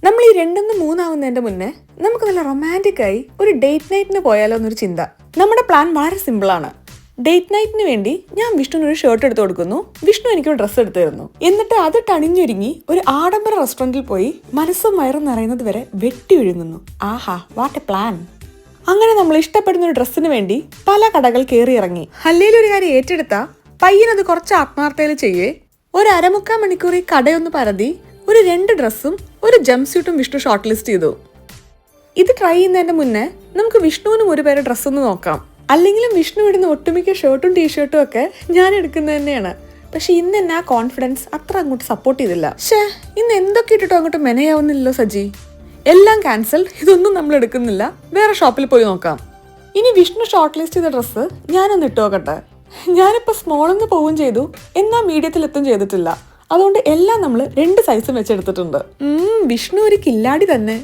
നമ്മൾ ഈ 2-3 ആവുന്നതിന്റെ മുന്നേ നമുക്ക് നല്ല റൊമാൻറ്റിക് ആയി ഒരു ഡേറ്റ് നൈറ്റിന് പോയാലോ എന്നൊരു ചിന്ത. നമ്മുടെ പ്ലാൻ വളരെ സിമ്പിളാണ്. ഡേറ്റ് നൈറ്റിന് വേണ്ടി ഞാൻ വിഷ്ണുവിന് ഒരു ഷർട്ട് എടുത്ത് കൊടുക്കുന്നു, വിഷ്ണു എനിക്കൊരു ഡ്രസ്സ് എടുത്തു തരുന്നു. എന്നിട്ട് അത് ടണിഞ്ഞൊരുങ്ങി ഒരു ആഡംബര റെസ്റ്റോറന്റിൽ പോയി മനസ്സും വയറും നിറയുന്നത് വരെ വെട്ടി ഒഴുങ്ങുന്നു. ആഹാ, വാട്ട് എ പ്ലാൻ! അങ്ങനെ നമ്മൾ ഇഷ്ടപ്പെടുന്ന ഒരു ഡ്രസ്സിന് വേണ്ടി പല കടകൾ കയറി ഇറങ്ങി. അല്ലെങ്കിൽ ഒരു കാര്യം ഏറ്റെടുത്താ പയ്യനത് കുറച്ച് ആത്മാർത്ഥയിൽ ചെയ്യേ. ഒരു 1/4 മണിക്കൂർ ഈ കടയൊന്ന് പരതി ഒരു 2 ഡ്രസ്സും ഒരു ജംപ് സ്യൂട്ടും വിഷ്ണു ഷോർട്ട് ലിസ്റ്റ് ചെയ്തു. ഇത് ട്രൈ ചെയ്യുന്നതിന്റെ മുന്നേ നമുക്ക് വിഷ്ണുവിനും ഒരു പേര് ഡ്രസ്സൊന്ന് നോക്കാം. അല്ലെങ്കിലും വിഷ്ണു ഇടുന്ന ഒട്ടുമിക്ക ഷർട്ടും ടീഷർട്ടും ഒക്കെ ഞാൻ എടുക്കുന്നത് തന്നെയാണ്. പക്ഷെ ഇന്ന് എന്നെ ആ കോൺഫിഡൻസ് അത്ര അങ്ങോട്ട് സപ്പോർട്ട് ചെയ്തില്ല. ഇന്ന് എന്തൊക്കെ ഇട്ടിട്ടോ അങ്ങോട്ട് മെനയാവുന്നില്ലല്ലോ സജി. എല്ലാം ക്യാൻസൽ, ഇതൊന്നും നമ്മൾ എടുക്കുന്നില്ല, വേറെ ഷോപ്പിൽ പോയി നോക്കാം. ഇനി വിഷ്ണു ഷോർട്ട് ലിസ്റ്റ് ചെയ്ത ഡ്രസ്സ് ഞാനൊന്ന് ഇട്ട് നോക്കട്ടെ. ഞാനിപ്പോ സ്മോളിന്ന് പോവുകയും ചെയ്തു, എന്നാൽ മീഡിയത്തിൽ എത്തും ചെയ്തിട്ടില്ല. അതുകൊണ്ട് എല്ലാം നമ്മൾ 2 സൈസും വെച്ചെടുത്തിട്ടുണ്ട്. വിഷ്ണു ഒരു കില്ലാടി തന്നെ.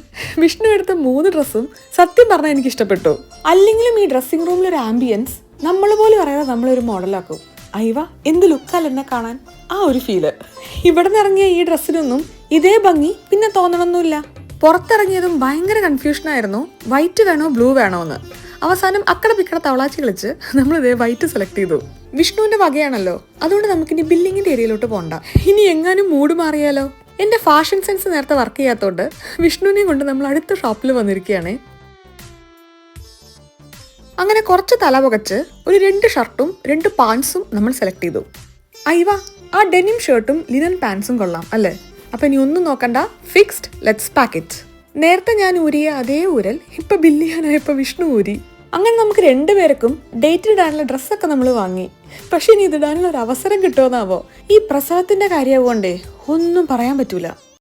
വിഷ്ണു എടുത്ത 3 ഡ്രസ്സും സത്യം പറഞ്ഞാൽ എനിക്ക് ഇഷ്ടപ്പെട്ടു. അല്ലെങ്കിലും ഈ ഡ്രസ്സിംഗ് റൂമിലൊരു ആംബിയൻസ് നമ്മൾ പോലും അറിയാതെ നമ്മളൊരു മോഡലാക്കും. അയ്യവ, എന്ത് ലുക്കാൽ എന്നെ കാണാൻ, ആ ഒരു ഫീല്. ഇവിടെ നിന്ന് ഇറങ്ങിയ ഈ ഡ്രസ്സിനൊന്നും ഇതേ ഭംഗി പിന്നെ തോന്നണമെന്നില്ല. പുറത്തിറങ്ങിയതും ഭയങ്കര കൺഫ്യൂഷനായിരുന്നു, വൈറ്റ് വേണോ ബ്ലൂ വേണോ എന്ന്. അവസാനം അക്കടെ പിക്കട തവളാച്ചി കളിച്ച് നമ്മൾ ഇതേ വൈറ്റ് സെലക്ട് ചെയ്തു. വിഷ്ണുവിന്റെ വകയാണല്ലോ, അതുകൊണ്ട് നമുക്കിനി ബില്ലിങ്ങിന്റെ ഏരിയയിലോട്ട് പോകണ്ട. ഇനി എങ്ങാനും മൂഡ് മാറിയാലോ? എന്റെ ഫാഷൻ സെൻസ് നേരത്തെ വർക്ക് ചെയ്യാത്തോണ്ട് വിഷ്ണുവിനെയും കൊണ്ട് നമ്മൾ അടുത്ത ഷോപ്പിൽ വന്നിരിക്കുകയാണ്. അങ്ങനെ കുറച്ച് തല പുകച്ച് ഒരു 2 ഷർട്ടും 2 പാൻസും നമ്മൾ സെലക്ട് ചെയ്തു. അയ്യവ, ആ ഡെനിം ഷർട്ടും ലിനൻ പാൻസും കൊള്ളാം അല്ലേ? അപ്പൊ ഇനി ഒന്നും നോക്കണ്ട, ഫിക്സ്ഡ്, ലെറ്റ്സ് പാക്ക് ഇറ്റ്. നേരത്തെ ഞാൻ ഊരിയ അതേ ഊരൽ ഇപ്പൊ ബില്ല് ചെയ്യാനായപ്പോ വിഷ്ണു ഊരി. അങ്ങനെ നമുക്ക് 2 പേർക്കും ഡേറ്റിൽ ഇടാനുള്ള ഡ്രസ്സൊക്കെ നമ്മൾ വാങ്ങി. പക്ഷെ ഇനി ഇതിടാനുള്ള ഒരു അവസരം കിട്ടുമെന്നാവോ? ഈ പ്രസവത്തിന്റെ കാര്യമാവോണ്ടേ ഒന്നും പറയാൻ പറ്റൂല.